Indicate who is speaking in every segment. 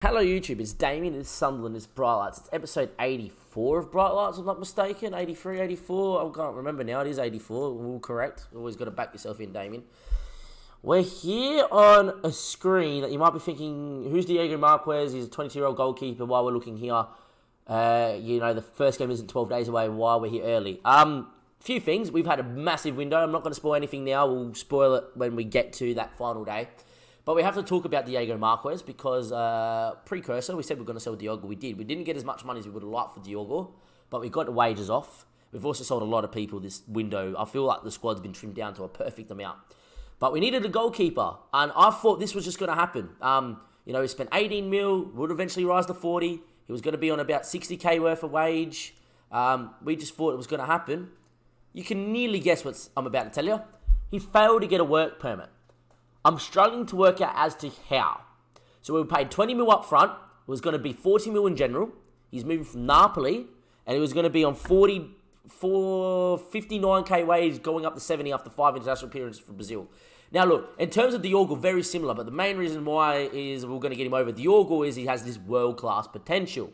Speaker 1: Hello YouTube, it's Damien, it's Sunderland, it's Bright Lights. It's episode 84 of Bright Lights, if I'm not mistaken. 83, 84, I can't remember now. It is 84, all correct. Always got to back yourself in, Damien. We're here on a screen that you might be thinking, who's Diego Marquez? He's a 22-year-old goalkeeper. While we're looking here, the first game isn't 12 days away while we're here early. Few things. We've had a massive window. I'm not going to spoil anything now. We'll spoil it when we get to that final day. But we have to talk about Diego Marquez because precursor, we said we're going to sell Diogo. We did. We didn't get as much money as we would have liked for Diogo, but we got the wages off. We've also sold a lot of people this window. I feel like the squad's been trimmed down to a perfect amount. But we needed a goalkeeper, and I thought this was just going to happen. We spent 18 mil, would eventually rise to 40. He was going to be on about 60k worth of wage. We just thought it was going to happen. You can nearly guess what I'm about to tell you. He failed to get a work permit. I'm struggling to work out as to how. So we paid 20 mil up front. It was going to be 40 mil in general. He's moving from Napoli, and he was going to be on 59k wage, going up to 70 after 5 international appearances for Brazil. Now look, in terms of Diogo, very similar, but the main reason why is we're going to get him over Diogo is he has this world-class potential.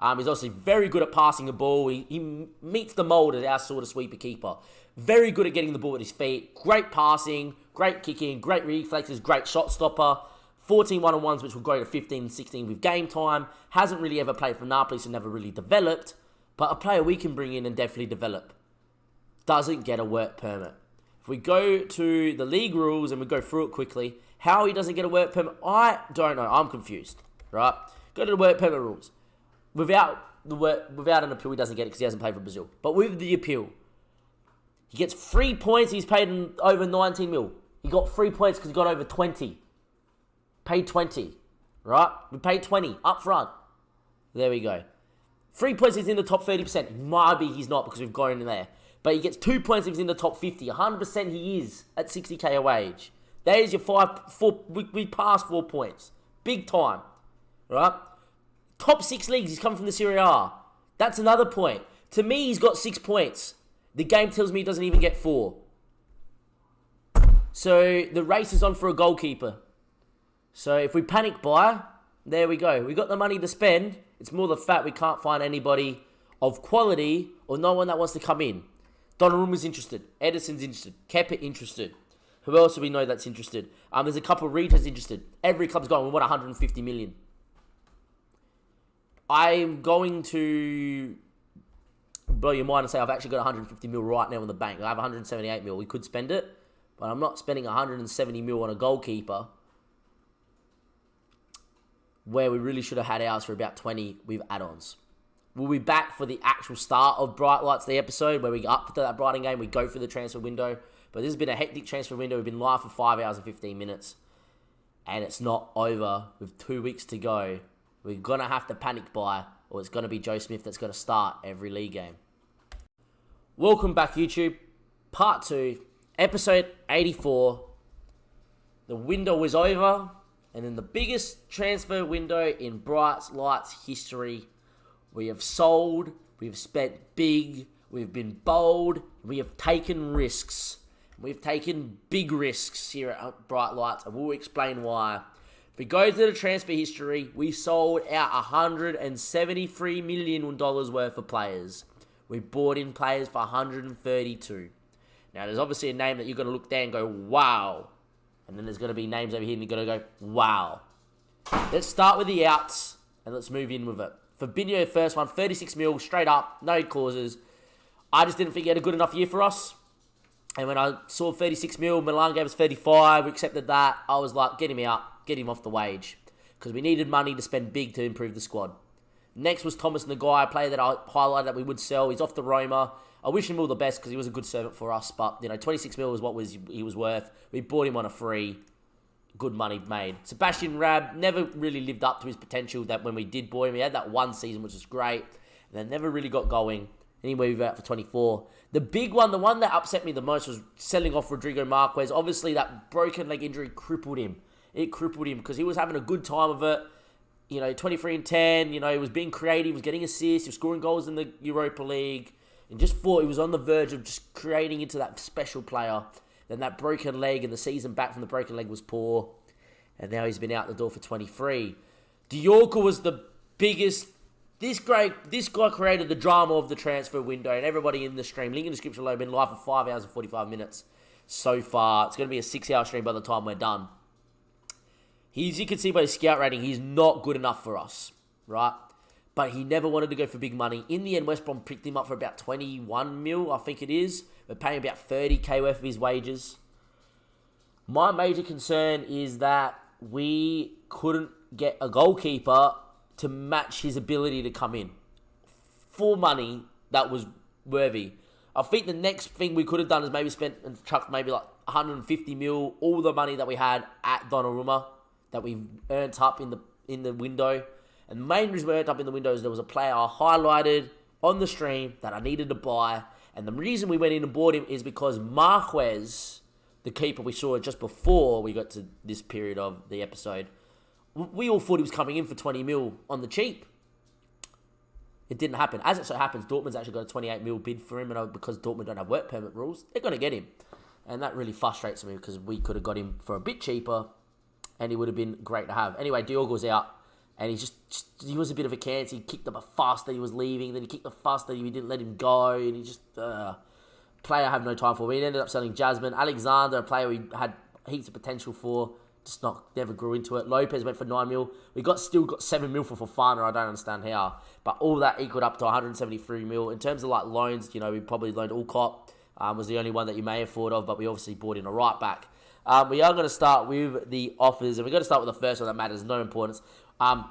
Speaker 1: He's obviously very good at passing the ball. He meets the mold as our sort of sweeper keeper. Very good at getting the ball at his feet. Great passing, great kicking, great reflexes, great shot stopper. 14 one-on-ones, which will grow to 15 and 16 with game time. Hasn't really ever played for Napoli, so never really developed. But a player we can bring in and definitely develop. Doesn't get a work permit. If we go to the league rules and we go through it quickly, how he doesn't get a work permit, I don't know. I'm confused, right? Go to the work permit rules. Without an appeal, he doesn't get it because he hasn't played for Brazil. But with the appeal, he gets 3 points. He's paid over 19 mil. He got 3 points because he got over 20. Paid 20, right? We paid 20 up front. There we go. 3 points if he's in the top 30%. Maybe he's not because we've got him there. But he gets 2 points if he's in the top 50. 100% he is at 60k a wage. There's your 4. We passed 4 points. Big time, right? Top 6 leagues, he's coming from the Serie A. That's another point. To me, he's got 6 points. The game tells me he doesn't even get 4. So, the race is on for a goalkeeper. So, if we panic buy, there we go. We got the money to spend. It's more the fact we can't find anybody of quality or no one that wants to come in. Donnarumma's interested. Ederson's interested. Kepa interested. Who else do we know that's interested? There's a couple of Ritas interested. Every club's going, we want 150 million. I'm going to blow your mind and say I've actually got 150 mil right now in the bank. I have 178 mil. We could spend it, but I'm not spending 170 mil on a goalkeeper where we really should have had ours for about 20 with add-ons. We'll be back for the actual start of Bright Lights, the episode, where we get up to that Brighton game, we go through the transfer window. But this has been a hectic transfer window. We've been live for 5 hours and 15 minutes. And it's not over with 2 weeks to go. We're going to have to panic buy, or it's going to be Joe Smith that's going to start every league game. Welcome back, YouTube. Part 2, episode 84. The window is over, and in the biggest transfer window in Bright Lights history, we have sold, we've spent big, we've been bold, we have taken risks. We've taken big risks here at Bright Lights, and we'll explain why. If we go to the transfer history, we sold out $173 million worth of players. We bought in players for 132. Now, there's obviously a name that you're going to look there and go, wow. And then there's going to be names over here and you're going to go, wow. Let's start with the outs and let's move in with it. Fabinho, first one, 36 mil, straight up, no clauses. I just didn't think he had a good enough year for us. And when I saw 36 mil, Milan gave us 35, we accepted that. I was like, get him out, get him off the wage. Because we needed money to spend big to improve the squad. Next was Thomas Nagai, a player that I highlighted that we would sell. He's off to Roma. I wish him all the best because he was a good servant for us. But, 26 mil was what he was worth. We bought him on a free. Good money made. Sebastian Rab never really lived up to his potential that when we did buy him. He had that one season, which was great. And then never really got going. Anyway, we were out for 24. The big one, the one that upset me the most was selling off Rodrigo Marquez. Obviously, that broken leg injury crippled him. It crippled him because he was having a good time of it. 23 and 10. He was being creative. He was getting assists. He was scoring goals in the Europa League. And just thought he was on the verge of just creating into that special player. Then that broken leg and the season back from the broken leg was poor. And now he's been out the door for 23. Diorca was the biggest. This guy created the drama of the transfer window, and everybody in the stream, link in the description below, been live for 5 hours and 45 minutes so far. It's going to be a 6-hour stream by the time we're done. As you can see by his scout rating, he's not good enough for us, right? But he never wanted to go for big money. In the end, West Brom picked him up for about 21 mil, I think it is. We're paying about 30k worth of his wages. My major concern is that we couldn't get a goalkeeper to match his ability to come in for money that was worthy. I think the next thing we could have done is maybe spent and chucked maybe like 150 mil, all the money that we had at Donnarumma that we earned up in the window. And the main reason we earned up in the window is there was a player I highlighted on the stream that I needed to buy. And the reason we went in and bought him is because Marquez, the keeper we saw just before we got to this period of the episode, we all thought he was coming in for 20 mil on the cheap. It didn't happen. As it so happens, Dortmund's actually got a 28 mil bid for him, and because Dortmund don't have work permit rules, they're going to get him. And that really frustrates me because we could have got him for a bit cheaper, and he would have been great to have. Anyway, Diorgo's out, and he was a bit of a cancer. He kicked up a fuss that he was leaving, then he kicked a fuss that we didn't let him go, and he just... player I have no time for. We ended up selling Jasmine. Alexander, a player we had heaps of potential for, just never grew into it. Lopez went for 9 mil. We still got 7 mil for Fofana. I don't understand how. But all that equaled up to 173 mil. In terms of like loans, we probably loaned Alcott. Was the only one that you may have thought of, but we obviously brought in a right back. We are going to start with the offers, and we're going to start with the first one that matters, no importance.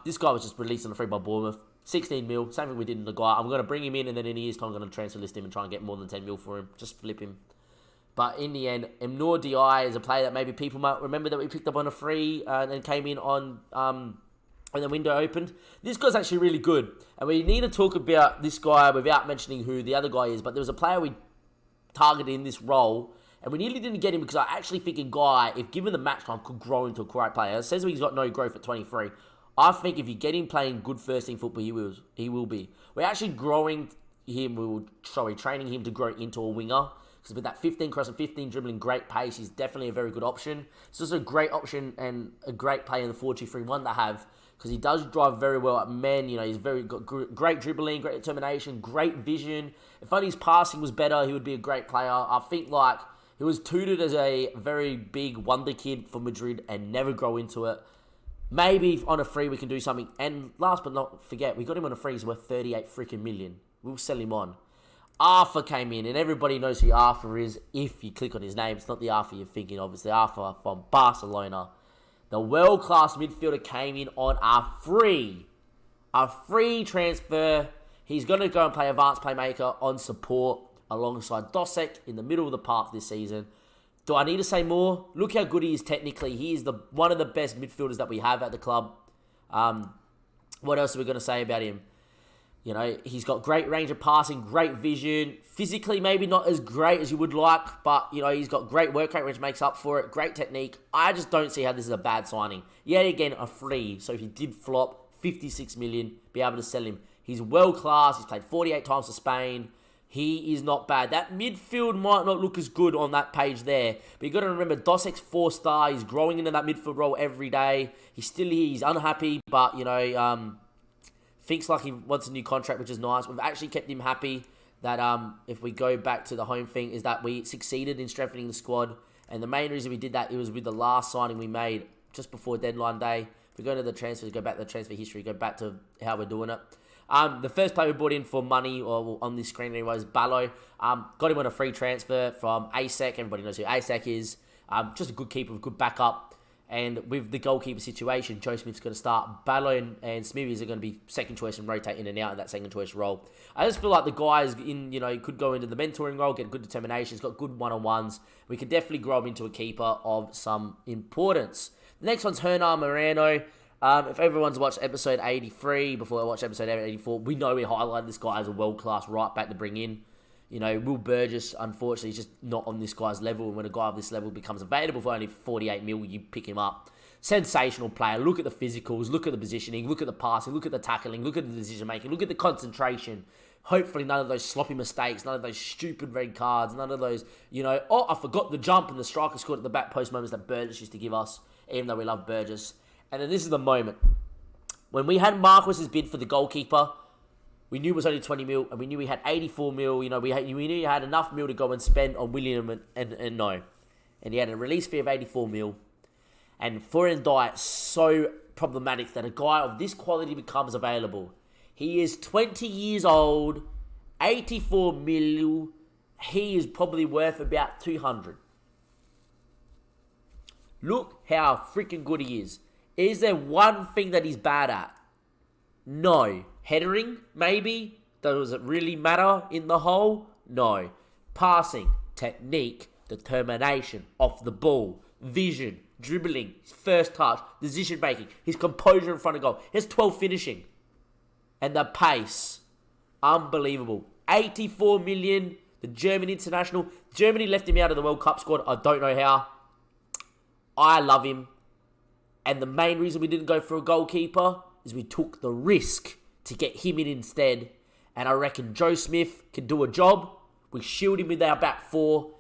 Speaker 1: This guy was just released on the free by Bournemouth. 16 mil, same thing we did in the guy. I'm going to bring him in, and then in a year's time, I'm going to transfer list him and try and get more than 10 mil for him. Just flip him. But in the end, Emnoor Di is a player that maybe people might remember that we picked up on a free and then came in on when the window opened. This guy's actually really good. And we need to talk about this guy without mentioning who the other guy is. But there was a player we targeted in this role, and we nearly didn't get him because I actually think a guy, if given the match time, could grow into a great player. It says he's got no growth at 23. I think if you get him playing good first-team football, he will be. We're actually training him to grow into a winger. Because with that 15 cross and 15 dribbling, great pace, he's definitely a very good option. It's also a great option and a great play in the 4-2-3-1 to have. Because he does drive very well at men. He's got great dribbling, great determination, great vision. If only his passing was better, he would be a great player. I think he was touted as a very big wonder kid for Madrid and never grow into it. Maybe on a free we can do something. And last but not forget, we got him on a free. He's worth 38 freaking million. We'll sell him on. Arthur came in, and everybody knows who Arthur is if you click on his name. It's not the Arthur you're thinking of. It's the Arthur from Barcelona. The world-class midfielder came in on a free transfer. He's going to go and play advanced playmaker on support alongside Dosek in the middle of the park this season. Do I need to say more? Look how good he is technically. He is one of the best midfielders that we have at the club. What else are we going to say about him? He's got great range of passing, great vision. Physically, maybe not as great as you would like, but, he's got great work rate, which makes up for it. Great technique. I just don't see how this is a bad signing. Yet again, a free. So if he did flop, 56 million, be able to sell him. He's world-class. He's played 48 times for Spain. He is not bad. That midfield might not look as good on that page there, but you got to remember, Dosek's 4-star. He's growing into that midfield role every day. He's unhappy, but, thinks like he wants a new contract, which is nice. We've actually kept him happy that if we go back to the home thing, is that we succeeded in strengthening the squad. And the main reason we did that, it was with the last signing we made just before deadline day. If we go to the transfers, go back to the transfer history, go back to how we're doing it. The first player we brought in for money, or on this screen anyway, was Ballo. Got him on a free transfer from ASEC. Everybody knows who ASEC is. Just a good keeper, a good backup. And with the goalkeeper situation, Joe Smith's going to start. Ballo and Smithies are going to be second choice and rotate in and out in that second choice role. I just feel like the guy is could go into the mentoring role, get good determination. He's got good one-on-ones. We could definitely grow him into a keeper of some importance. The next one's Hernan Moreno. If everyone's watched episode 83, before I watched episode 84, we know we highlighted this guy as a world-class right back to bring in. Will Burgess, unfortunately, is just not on this guy's level. And when a guy of this level becomes available for only 48 mil, you pick him up. Sensational player. Look at the physicals. Look at the positioning. Look at the passing. Look at the tackling. Look at the decision-making. Look at the concentration. Hopefully none of those sloppy mistakes. None of those stupid red cards. None of those, I forgot the jump and the striker scored at the back post moments that Burgess used to give us, even though we love Burgess. And then this is the moment. When we had Marquis's bid for the goalkeeper, we knew it was only 20 mil, and we knew we had 84 mil. You know, we knew you had enough mil to go and spend on William and no. And he had a release fee of 84 mil. And for Ndiaye, it's so problematic that a guy of this quality becomes available. He is 20 years old, 84 mil. He is probably worth about 200. Look how freaking good he is. Is there one thing that he's bad at? No. Headering, maybe. Does it really matter in the hole? No. Passing, technique, determination, off the ball, vision, dribbling, his first touch, decision making, his composure in front of goal. He has 12 finishing. And the pace. Unbelievable. 84 million. The German international. Germany left him out of the World Cup squad. I don't know how. I love him. And the main reason we didn't go for a goalkeeper is we took the risk to get him in instead. And I reckon Joe Smith can do a job. We shield him with our back four.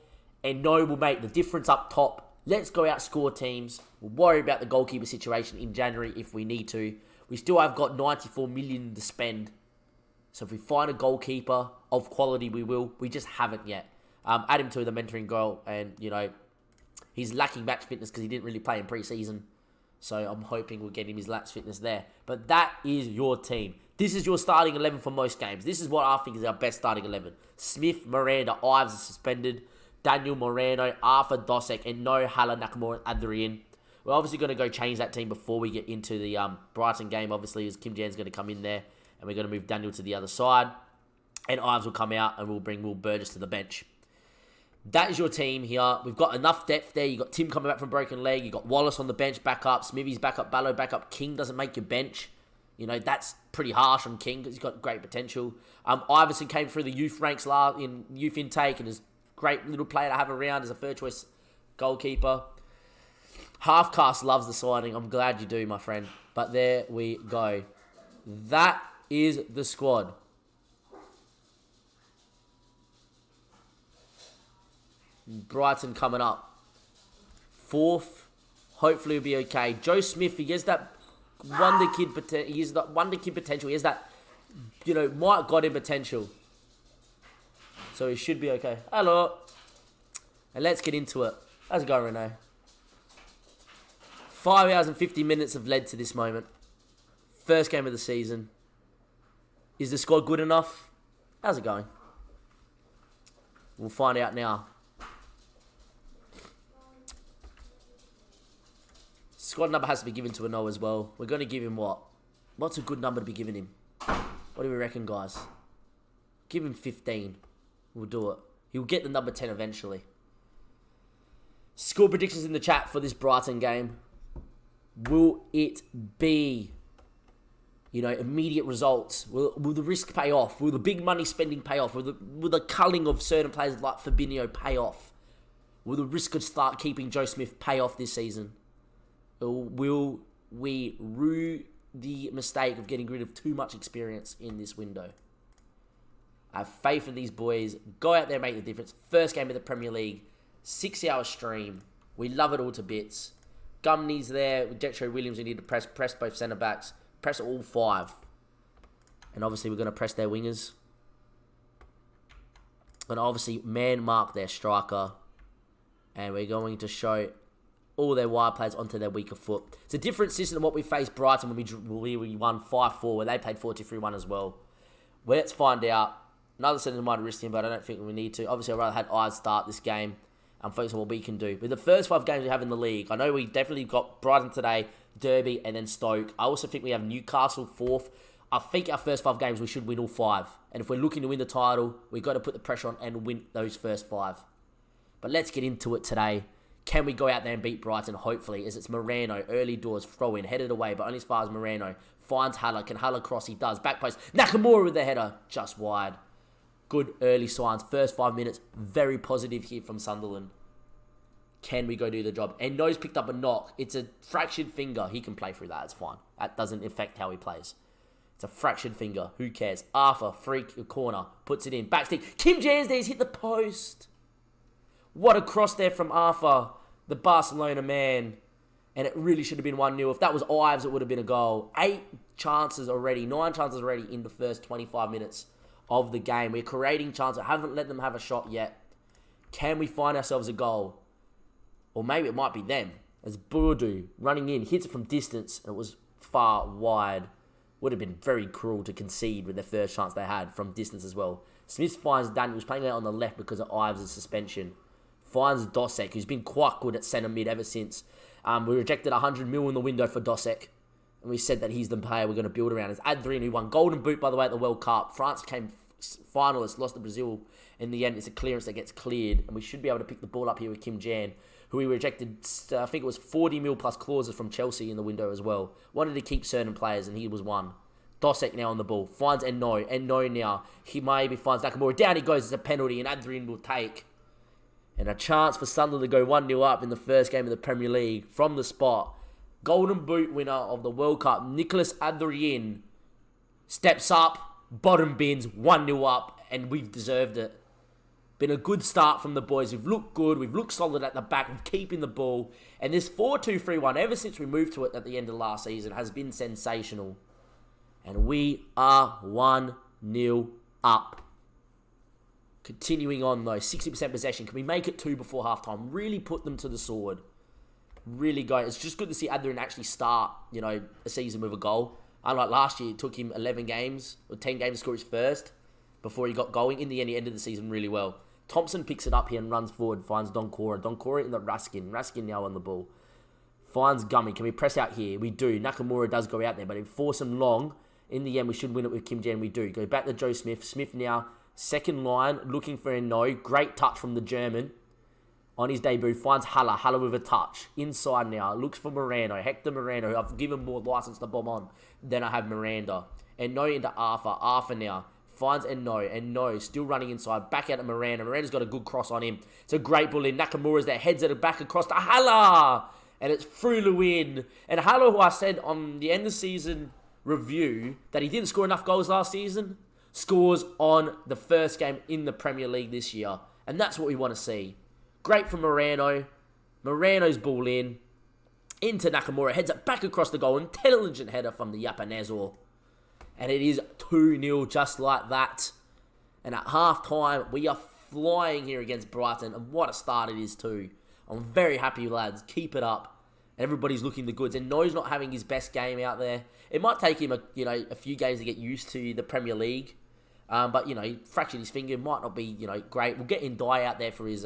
Speaker 1: And no will make the difference up top. Let's go outscore teams. We'll worry about the goalkeeper situation in January if we need to. We still have got 94 million to spend. So if we find a goalkeeper of quality, we will. We just haven't yet. Add him to the mentoring goal. And, you know, he's lacking match fitness because he didn't really play in pre-season. So I'm hoping we'll get him his lapse fitness there. But that is your team. This is your starting 11 for most games. This is what I think is our best starting 11. Smith, Miranda, Ives are suspended. Daniel Moreno, Arthur Dosek, and no Hala Nakamura and Adrian. We're obviously going to go change that team before we get into the Brighton game. Obviously, as Kim Jan's going to come in there. And we're going to move Daniel to the other side. And Ives will come out and we'll bring Will Burgess to the bench. That is your team here. We've got enough depth there. You've got Tim coming back from broken leg. You've got Wallace on the bench, back up. Smithy's back up. Ballo back up. King doesn't make your bench. You know, that's pretty harsh on King because he's got great potential. Iverson came through the youth ranks in youth intake and is a great little player to have around as a third choice goalkeeper. Halfcast loves the signing. I'm glad you do, my friend. But there we go. That is the squad. Brighton coming up. Fourth. Hopefully it'll be okay. Joe Smith, he has that wonder kid potential. He has that wonder kid potential. He has that, you know, Mike Godin potential. So he should be okay. Hello. And let's get into it. How's it going, Renee? 5 hours and 50 minutes have led to this moment. First game of the season. Is the squad good enough? How's it going? We'll find out now. Squad number has to be given to Ano as well. We're going to give him what? What's a good number to be giving him? What do we reckon, guys? Give him 15. We'll do it. He'll get the number 10 eventually. Score predictions in the chat for this Brighton game. Will it be, you know, immediate results? Will the risk pay off? Will the big money spending pay off? Will the culling of certain players like Fabinho pay off? Will the risk of start keeping Joe Smith pay off this season? Or will we rue the mistake of getting rid of too much experience in this window? I have faith in these boys. Go out there and make the difference. First game of the Premier League. 6-hour stream. We love it all to bits. Gumney's there. With Jetro Williams, we need to press both centre-backs. Press all 5. And obviously, we're going to press their wingers. And obviously, man-mark their striker. And we're going to show all their wide players onto their weaker foot. It's a different system than what we faced Brighton when we won 5-4, where they played 4-2-3-1 as well. Let's find out. Another centre might have risked him, but I don't think we need to. Obviously, I'd rather had Ives start this game and focus on what we can do. With the first 5 games we have in the league, I know we definitely got Brighton today, Derby, and then Stoke. I also think we have Newcastle 4th. I think our first 5 games we should win all 5. And if we're looking to win the title, we've got to put the pressure on and win those first 5. But let's get into it today. Can we go out there and beat Brighton? Hopefully, as it's Moreno, early doors, throw in, headed away, but only as far as Moreno. Finds Haller, can Haller cross? He does. Back post. Nakamura with the header, just wide. Good early signs. First 5 minutes, very positive here from Sunderland. Can we go do the job? And No's picked up a knock. It's a fractured finger. He can play through that. It's fine. That doesn't affect how he plays. It's a fractured finger. Who cares? Arthur, freak, corner. Puts it in. Backstick. Kim Jansdale's hit the post. What a cross there from Arthur, the Barcelona man. and it really should have been 1-0. If that was Ives, it would have been a goal. 9 chances already in the first 25 minutes of the game. We're creating chances. I haven't let them have a shot yet. Can we find ourselves a goal? Or maybe it might be them. As Bourdu running in, hits it from distance, and it was far wide. Would have been very cruel to concede with the first chance they had from distance as well. Smith finds Daniels playing out on the left because of Ives' suspension. Finds Dosek, who's been quite good at centre mid ever since. We rejected 100 mil in the window for Dosek. And we said that he's the player we're going to build around. It's Adrien, who won Golden Boot, by the way, at the World Cup. France came finalists, lost to Brazil. In the end, it's a clearance that gets cleared. And we should be able to pick the ball up here with Kim Jan, who we rejected, I think it was 40 mil plus clauses from Chelsea in the window as well. Wanted to keep certain players, and he was one. Dosek now on the ball. Finds Eno. Eno now. He maybe finds Nakamura. Down he goes. It's a penalty, and Adrien will take. And a chance for Sunderland to go 1-0 up in the first game of the Premier League from the spot. Golden Boot winner of the World Cup, Nicolas Adrien, steps up, bottom bins, 1-0 up, and we've deserved it. Been a good start from the boys. We've looked good. We've looked solid at the back. We're keeping the ball. And this 4-2-3-1, ever since we moved to it at the end of last season, has been sensational. And we are 1-0 up. Continuing on, though, 60% possession. Can we make it 2 before halftime? Really put them to the sword. Really go. It's just good to see Adrien actually start, a season with a goal. Unlike last year, it took him 11 games or 10 games to score his first before he got going. In the end, he ended the season really well. Thompson picks it up here and runs forward, finds Doncora. Doncora in the Raskin. Raskin now on the ball. Finds Gummy. Can we press out here? We do. Nakamura does go out there, but if we force him long, in the end, we should win it with Kim Jan. We do. Go back to Joe Smith. Smith now, second line, looking for a no. Great touch from the German. On his debut, finds Haller. Haller with a touch. Inside now, looks for Moreno. Hector Moreno, who I've given more license to bomb on than I have Miranda. Eno into Arthur. Arthur now. Finds Eno. Eno still running inside. Back out to Miranda. Miranda's got a good cross on him. It's a great ball in. Nakamura's there. Heads it back across to Haller. And it's through Lewin. And Haller, who I said on the end of season review that he didn't score enough goals last season, scores on the first game in the Premier League this year. And that's what we want to see. Great from Moreno. Moreno's ball in. Into Nakamura. Heads it back across the goal. Intelligent header from the Yapanezor. And it is 2-0 just like that. And at half-time, we are flying here against Brighton. And what a start it is too. I'm very happy, lads. Keep it up. Everybody's looking the goods. And No's not having his best game out there. It might take him a few games to get used to the Premier League. But, he fractured his finger. Might not be, great. We'll get Ndai out there for his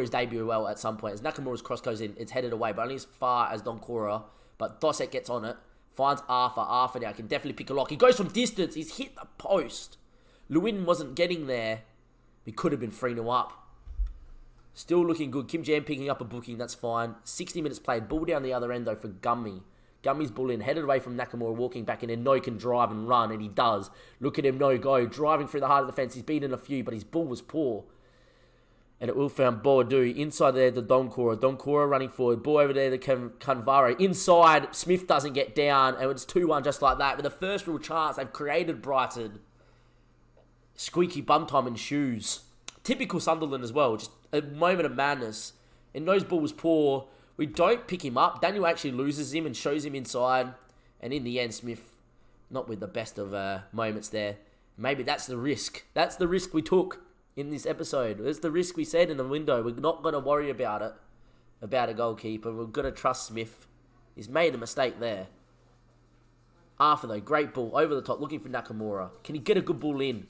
Speaker 1: debut at some point. As Nakamura's cross goes in, it's headed away, but only as far as Doncora. But Dosek gets on it. Finds Arthur. Arthur now can definitely pick a lock. He goes from distance. He's hit the post. Lewin wasn't getting there. He could have been 3-0 up. Still looking good. Kim Jan picking up a booking. That's fine. 60 minutes played. Ball down the other end, though, for Gummy. Gummy's ball in. Headed away from Nakamura, walking back in. And No can drive and run, and he does. Look at him, No go. Driving through the heart of the fence. He's beaten a few, but his ball was poor. And it will found Boadu. Inside there to Doncora. Doncora running forward. Ball over there to Canvaro. Inside. Smith doesn't get down. And it's 2-1 just like that. With the first real chance they've created Brighton. Squeaky bum time and shoes. Typical Sunderland as well. Just a moment of madness. And No's ball was poor. We don't pick him up. Daniel actually loses him and shows him inside. And in the end, Smith, not with the best of moments there. Maybe that's the risk. That's the risk we took in this episode. It's the risk we said in the window. We're not going to worry about it, about a goalkeeper. We're going to trust Smith. He's made a mistake there. Arthur, though, great ball. Over the top, looking for Nakamura. Can he get a good ball in?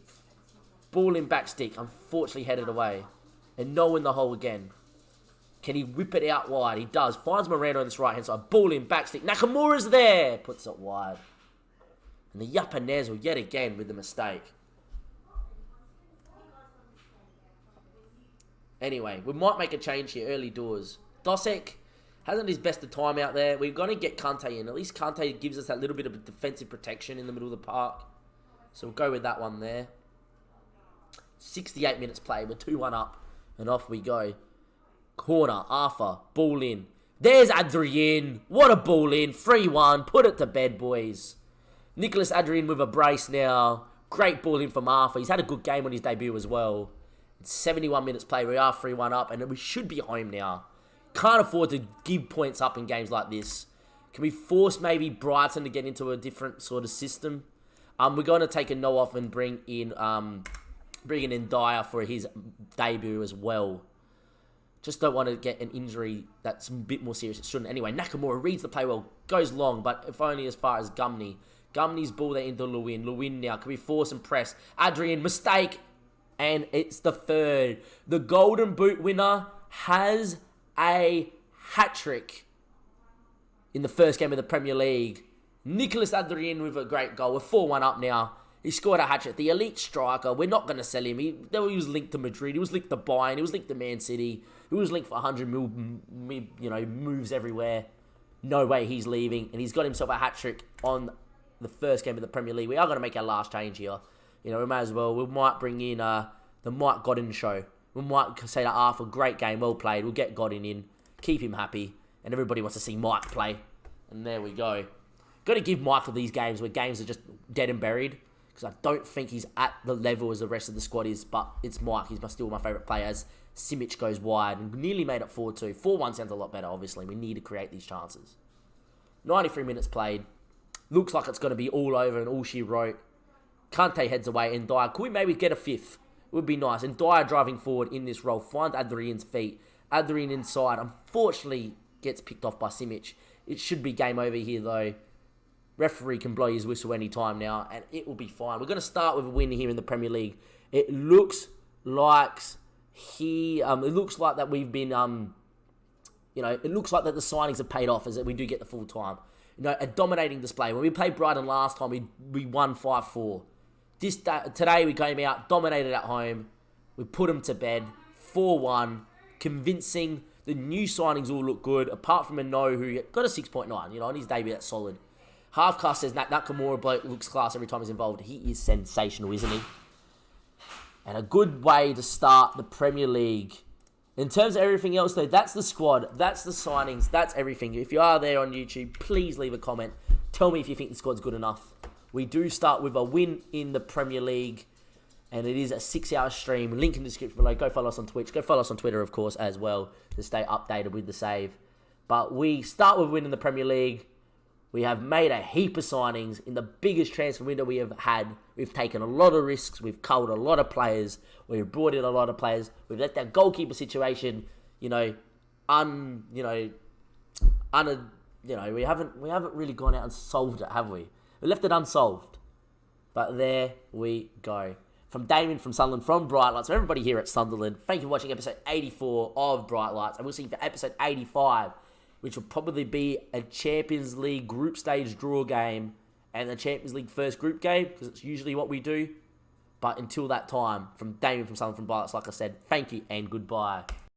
Speaker 1: Ball in back stick. Unfortunately headed away. And No in the hole again. Can he whip it out wide? He does. Finds Moreno on this right-hand side. Ball in back stick. Nakamura's there. Puts it wide. And the Yapanez yet again with the mistake. Anyway, we might make a change here early doors. Dosek hasn't his best of time out there. We're going to get Kante in. At least Kante gives us that little bit of defensive protection in the middle of the park. So we'll go with that one there. 68 minutes played. We're 2-1 up. And off we go. Corner. Arthur. Ball in. There's Adrien. What a ball in. 3-1. Put it to bed, boys. Nicolas Adrien with a brace now. Great ball in from Arthur. He's had a good game on his debut as well. 71 minutes play. We are 3-1 up. And we should be home now. Can't afford to give points up in games like this. Can we force maybe Brighton to get into a different sort of system? We're going to take a no off and bring in Dyer for his debut as well. Just don't want to get an injury that's a bit more serious. It shouldn't. Anyway, Nakamura reads the play well, goes long, but if only as far as Gumney. Gumney's ball there into Lewin. Lewin now, can we force and press? Adrian, mistake. And it's the third. The Golden Boot winner has a hat-trick in the first game of the Premier League. Nicolas Adrian with a great goal. We're 4-1 up now. He scored a hat-trick. The elite striker. We're not going to sell him. He was linked to Madrid. He was linked to Bayern. He was linked to Man City. He was linked for 100 moves everywhere. No way he's leaving. And he's got himself a hat-trick on the first game of the Premier League. We are going to make our last change here. We may as well. We might bring in the Mike Godin show. We might say that Arthur, great game, well played. We'll get Godin in. Keep him happy. And everybody wants to see Mike play. And there we go. Got to give Michael these games where games are just dead and buried. Because I don't think he's at the level as the rest of the squad is. But it's Mike. He's still my favourite player as Simic goes wide. And nearly made it 4-2. 4-1 sounds a lot better, obviously. We need to create these chances. 93 minutes played. Looks like it's going to be all over and all she wrote. Kante heads away and Dyer. Could we maybe get a fifth? It would be nice. And Dyer driving forward in this role. Find Adrian's feet. Adrian inside. Unfortunately, gets picked off by Simic. It should be game over here, though. Referee can blow his whistle any time now, and it will be fine. We're going to start with a win here in the Premier League. It looks like that we've been, it looks like that the signings have paid off as that we do get the full time. A dominating display. When we played Brighton last time, we won 5-4. Today we came out, dominated at home. We put them to bed, 4-1, convincing. The new signings all look good, apart from Ano, who got a 6.9. On his debut, that's solid. Halfcast says Nakamura bloke looks class every time he's involved. He is sensational, isn't he? And a good way to start the Premier League. In terms of everything else, though, that's the squad, that's the signings, that's everything. If you are there on YouTube, please leave a comment. Tell me if you think the squad's good enough. We do start with a win in the Premier League, and it is a 6-hour stream. Link in the description below. Go follow us on Twitch. Go follow us on Twitter, of course, as well, to stay updated with the save. But we start with a win in the Premier League. We have made a heap of signings in the biggest transfer window we have had. We've taken a lot of risks. We've culled a lot of players. We've brought in a lot of players. We've let that goalkeeper situation, we haven't really gone out and solved it, have we? We left it unsolved. But there we go. From Damien, from Sunderland, from Bright Lights, from everybody here at Sunderland, thank you for watching episode 84 of Bright Lights. And we'll see you for episode 85, which will probably be a Champions League group stage draw game and the Champions League first group game, because it's usually what we do. But until that time, from Damien, from Sunderland, from Bright Lights, like I said, thank you and goodbye.